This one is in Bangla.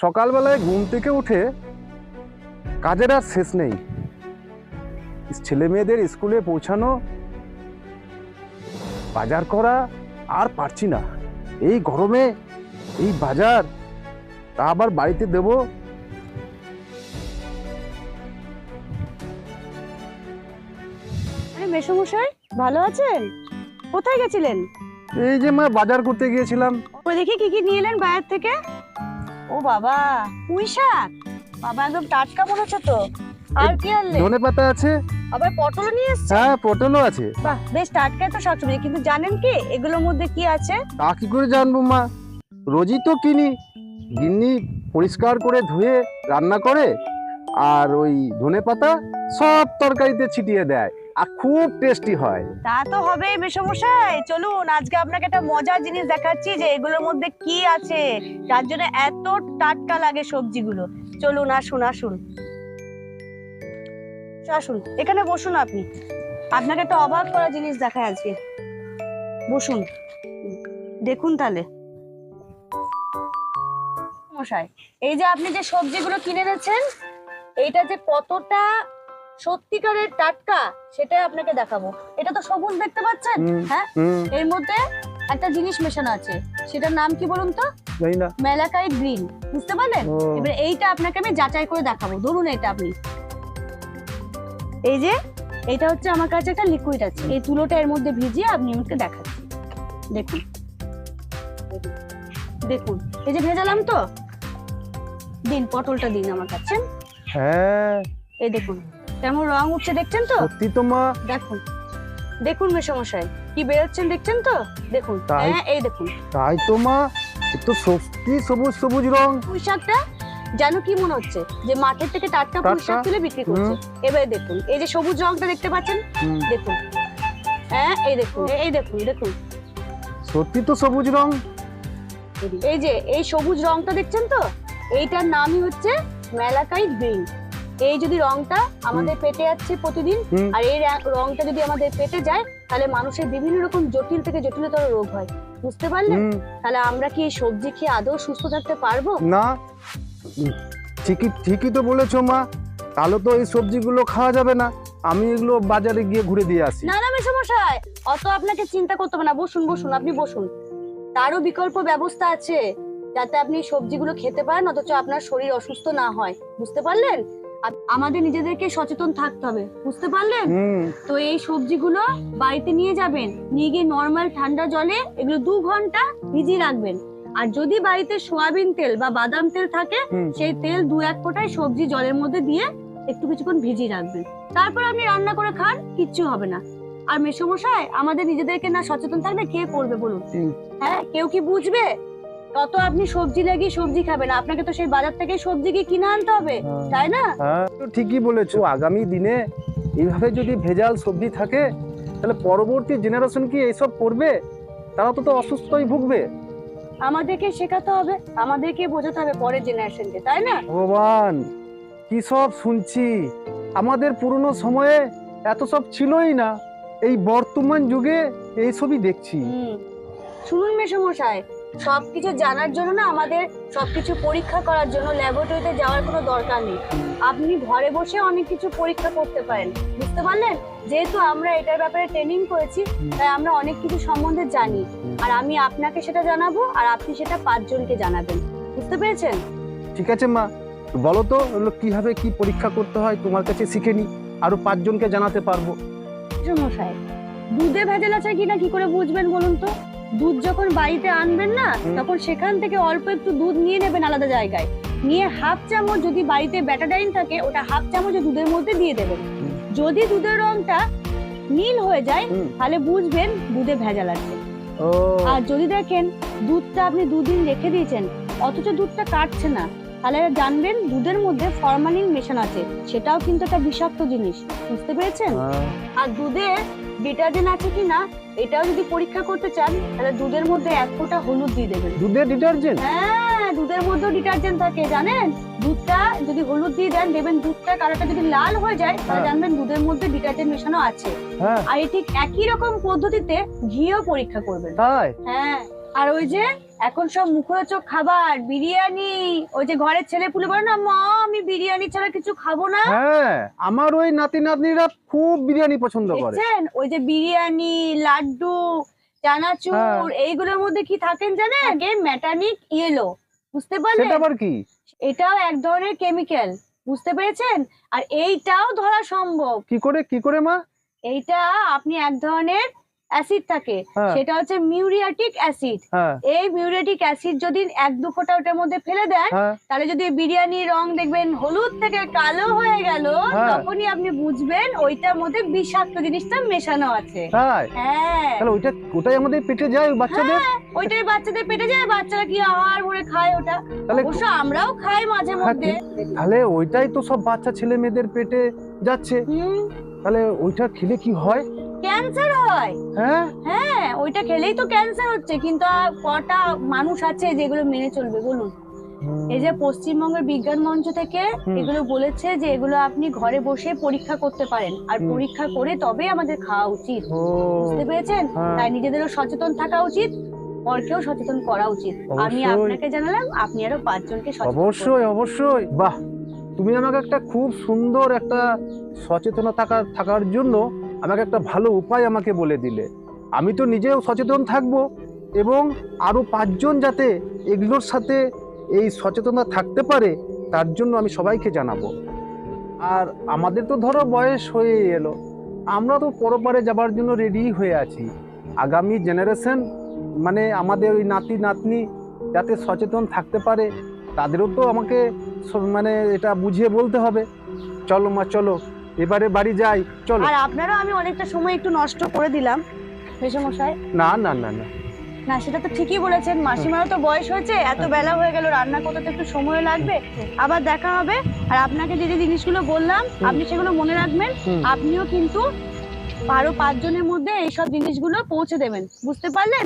সকালবেলায় ঘুম থেকে উঠে কাজের আর শেষ নেই। ছেলে মেয়েদের স্কুলে পৌঁছানো, বাজার করা, আর পারছি না। এই গরমে এই বাজার, তা আবার বাড়িতে দেব। মেসোমশাই ভালো আছেন? কোথায় গেছিলেন? এই যে মা বাজার করতে গিয়েছিলাম। ও দেখি কি কি নিয়ে এলেন বাজার থেকে। ও বাবা, পুঁই শাক, বাবা একদম টাটকা মনে হচ্ছে তো। আর কি আনলে? ধনেপাতা আছে। আবার পটল নিয়ে এসেছেন? হ্যাঁ, পটলও আছে। বাহ, বেশ টাটকা তো শাকসবজি। কিন্তু জানেন কি এগুলোর মধ্যে কি আছে? তা কি করে জানবো মা, রোজই তো কিনি। গিন্নি পরিষ্কার করে ধুয়ে রান্না করে, আর ওই ধনেপাতা সব তরকারিতে ছিটিয়ে দেয়, আর খুব টেস্টি হয়। তা তো হবেই মেসোমশাই। চলুন আজকে আপনাকে একটা মজার জিনিস দেখাচ্ছি যে এগুলোর মধ্যে কি আছে, যার জন্য এত টাটকা লাগে সবজিগুলো। চলুন আসুন আসুন আসুন, এখানে বসুন। আপনি, আপনাকে একটা অবাক করা জিনিস দেখায় আজকে। বসুন, দেখুন তাহলে মশাই। এই যে আপনি যে সবজিগুলো কিনে এনেছেন, এইটা যে কতটা সত্যিকারের টাটকা সেটাই আপনাকে দেখাবো। এটা তো সবুজ দেখতে পাচ্ছেন, হ্যাঁ? এর মধ্যে একটা জিনিস মেশানো আছে, সেটার নাম কি বলুন তো? জানি না। ম্যালাকাইট গ্রিন, বুঝতে পারলেন? এবার এইটা আপনাকে আমি যাচাই করে দেখাবো। ধরুন এটা আপনি, এই যে এটা হচ্ছে আমার কাছে একটা লিকুইড আছে, এই তুলোটা এর মধ্যে ভিজিয়ে আপনি আমাকে দেখাচ্ছি। দেখুন দেখুন, এই যে ভেজালাম তো, দিন পটলটা দিন আমার কাছে। হ্যাঁ, এই দেখুন কেমন রং উঠছে, দেখছেন তো? সত্যি তো মা। দেখুন দেখুন মেসোমশাই, কি বেরোচ্ছেন দেখছেন তো? দেখুন, হ্যাঁ এই দেখুন। তাই তো মা, এত সত্যি সবুজ সবুজ রং। পুঁই শাকটা যেন কি মনে হচ্ছে যে মাঠের থেকে টাটকা পুঁই শাক তুলে বিক্রি করছে। এবারে দেখুন, এই যে সবুজ রংটা দেখতে পাচ্ছেন, দেখুন, হ্যাঁ এই দেখুন, এই দেখুন দেখুন, সত্যি তো সবুজ রং। এই যে এই সবুজ রংটা দেখছেন তো, এইটার নামই হচ্ছে ম্যালাকাইট গ্রিন। এই যদি রংটা আমাদের পেটে যাচ্ছে প্রতিদিন, আর এই রংটা যদি আমাদের পেটে যায়, তাহলে মানুষের বিভিন্ন রকম জটিল থেকে জটিলতর রোগ হয়, বুঝতে পারলেন? তাহলে আমরা কি এই সবজি খেয়ে আদৌ সুস্থ থাকতে পারবো না? ঠিকই তো বলেছো মা, তাহলে তো এই সবজিগুলো খাওয়া যাবে না। আমি এগুলো বাজারে গিয়ে ঘুরে দিয়ে আসি। না না মেসোমশাই, অত আপনাকে চিন্তা করতে হবে না। বসুন বসুন, আপনি বসুন। তারও বিকল্প ব্যবস্থা আছে, যাতে আপনি সবজিগুলো খেতে পারেন অথচ আপনার শরীর অসুস্থ না হয়, বুঝতে পারলেন? আমাদের নিজেদেরকে সচেতন থাকতে হবে, বুঝতে পারলেন? তো এই সবজিগুলো বাড়িতে নিয়ে যাবেন, নিয়ে গিয়ে নর্মাল ঠান্ডা জলে এগুলো 2 ঘন্টা ভিজিয়ে রাখবেন। আর যদি বাড়িতে সয়াবিন তেল বা বাদাম তেল থাকে, সেই তেল 2-1 ফোঁটায় সবজি জলের মধ্যে দিয়ে একটু কিছুক্ষণ ভিজিয়ে রাখবেন। তারপর আপনি রান্না করে খান, কিচ্ছু হবে না। আর মেসোমশাই, আমাদের নিজেদেরকে না সচেতন থাকলে কে করবে বলুন? হ্যাঁ, কেউ কি বুঝবে? তত আপনি সবজি লাগিয়ে সবজি খাবেন, আপনাকে তো সেই বাজার থেকে সবজি কি কিনে আনতে হবে, তাই না? হ্যাঁ, ঠিকই বলেছো। আগামী দিনে এইভাবে যদি ভেজাল সবজি থাকে, তাহলে পরবর্তী জেনারেশন কি এইসব করবে? তারা তো অসুস্থই ভুগবে। আমাদেরকে শেখাতে হবে, আমাদেরকে বোঝাতে হবে পরের জেনারেশনকে, তাই না? ভগবান, কি সব শুনছি! আমাদের পুরনো সময়ে এত সব ছিলই না, এই বর্তমান যুগে এইসবই দেখছি। শুনুন মেসোমশাই, সবকিছু জানার জন্য না আমাদের সবকিছু পরীক্ষা করার জন্য ল্যাবরেটরিতে যাওয়ার কোনো দরকার নেই। আপনি ঘরে বসে অনেক কিছু পরীক্ষা করতে পারেন, বুঝতে পারলেন? যেহেতু আমরা এটার ব্যাপারে ট্রেনিং করেছি, তাই আমরা অনেক কিছু সম্বন্ধে জানি। আর আমি আপনাকে সেটা জানাবো, আর আপনি সেটা 5 জনকে জানাবেন, বুঝতে পেরেছেন? ঠিক আছে মা, বলো তো এগুলো কিভাবে কি পরীক্ষা করতে হয়, তোমার কাছে শিখে নি, আরো 5 জনকে জানাতে পারবো। মেসোমশাই, দুধে ভেজাল আছে কিনা কি করে বুঝবেন বলুন তো? দুধ যখন বাড়িতে আনবেন না, তখন সেখান থেকে অল্প একটু দুধ নিয়ে নেবেন আলাদা জায়গায়, নিয়ে 1/2 চামচ, যদি বাড়িতে ব্যাটাডাইন থাকে ওটা 1/2 চামচ দুধের মধ্যে দিয়ে দেবেন। যদি দুধের রংটা নীল হয়ে যায়, তাহলে বুঝবেন দুধে ভেজাল আছে। আর যদি দেখেন দুধটা আপনি 2 দিন রেখে দিয়েছেন অথচ দুধটা কাটছে না, তাহলে জানবেন দুধের মধ্যে ফরমালিন মেশানো আছে, সেটাও কিন্তু একটা বিষাক্ত জিনিস, বুঝতে পেরেছেন? আর দুধে ডিটারজেন্ট আছে কিনা এটাও যদি পরীক্ষা করতে চান, তাহলে দুধের মধ্যে 1 ফোঁটা হলুদ দিয়ে দেবেন। দুধে ডিটারজেন্ট? হ্যাঁ, দুধের মধ্যেও ডিটারজেন্ট থাকে, জানেন? দুধটা যদি হলুদ দিয়ে দেন, দেখবেন দুধটা কালারটা যদি লাল হয়ে যায়, তাহলে জানবেন দুধের মধ্যে ডিটারজেন্ট মেশানো আছে। আর এই ঠিক একই রকম পদ্ধতিতে ঘিও পরীক্ষা করবেন। তাই? হ্যাঁ, আর ওই যে এখন সব মুখরোচক খাবার, বিরিয়ানি, ওই যে ঘরের ছেলে পুলে বলে না মা আমি বিরিয়ানি ছাড়া কিছু খাবো না, হ্যাঁ, আমার ওই নাতি নাতনিরা খুব বিরিয়ানি পছন্দ করে। দেখছেন ওই যে বিরিয়ানি, লাড্ডু, চানাচুর, এইগুলোর মধ্যে কি থাকেন জানেন? আগে মেটানিক ইয়েলো, বুঝতে পারলেন? সেটা আবার কি? এটাও এক ধরনের কেমিক্যাল, বুঝতে পেরেছেন? আর এইটাও ধরা সম্ভব। কি করে মা? এইটা আপনি এক ধরনের অ্যাসিড থাকে, হ্যাঁ। সেটা হচ্ছে মিউরিয়াটিক অ্যাসিড। হ্যাঁ, এই মিউরিয়াটিক অ্যাসিড যদি 1-2 ফোঁটা ওটার মধ্যে ফেলে দেন, হ্যাঁ, তাহলে যদি বিরিয়ানির রং দেখবেন হলুদ থেকে কালো হয়ে গেল, হ্যাঁ। তখনই আপনি বুঝবেন ওইটার মধ্যে বিষাক্ত জিনিসটা মেশানো আছে। তাই? হ্যাঁ, তাহলে ওটাই আমাদের পেটে যায় বাচ্চাদের? ওইটাই বাচ্চাদের পেটে যায়, বাচ্চারা কি আহার ভরে খায় ওটা। তাহলে অবশ্য আমরাও খাই মাঝে হ্যাঁ, মধ্যে। তাহলে ওইটাই তো সব বাচ্চা ছেলে মেয়েদের পেটে যাচ্ছে। তাহলে ওইটা খেলে কি হয়? ক্যান্সার হয়। হ্যাঁ, হ্যাঁ, ওইটা খেলেই তো ক্যান্সার হচ্ছে, কিন্তু আর কটা মানুষ আছে যেগুলো মেনে চলবে বলুন? এই যে পশ্চিমবঙ্গের বিজ্ঞান মঞ্চ থেকে এগুলো বলেছে যে এগুলো আপনি ঘরে বসে পরীক্ষা করতে পারেন, আর পরীক্ষা করে তবে আমাদের খাওয়া উচিত, ও, বুঝতে পেরেছেন? হ্যাঁ। তাই নিজেদেরও সচেতন থাকা উচিত, পরকেও সচেতন করা উচিত। আমি অবশ্যই। আপনাকে জানালাম, আপনি আরো 5 জনকে সচেতন করুন। অবশ্যই। বাহ, তুমি আমাকে একটা খুব সুন্দর একটা সচেতনতা থাকার জন্য আমাকে একটা ভালো উপায় আমাকে বলে দিলে। আমি তো নিজেও সচেতন থাকবো এবং আরো 5 জন যাতে এগুলোর সাথে এই সচেতনতা থাকতে পারে তার জন্য আমি সবাইকে জানাবো। আর আমাদের তো ধরো বয়স হয়ে এলো, আমরা তো পরপারে যাবার জন্য রেডি হয়ে আছি। আগামী জেনারেশন মানে আমাদের ওই নাতি নাতনি যাতে সচেতন থাকতে পারে, তাদেরও তো আমাকে মানে এটা বুঝিয়ে বলতে হবে। চলো মা, চলো এবারে বাড়ি যাই, চলো। আর আপনারও আমি অনেকটা সময় একটু নষ্ট করে দিলাম মেশামশাই। না না না না, না, সেটা তো ঠিকই বলেছেন, মাসিমারও তো বয়স হয়েছে, এত বেলা হয়ে গেল, রান্না করতে তো একটু সময় লাগবে। আবার দেখা হবে। আর আপনাকে যে যে জিনিসগুলো বললাম আপনি সেগুলো মনে রাখবেন। আপনিও কিন্তু 5 জনের মধ্যে এইসব জিনিসগুলো পৌঁছে দেবেন, বুঝতে পারলেন?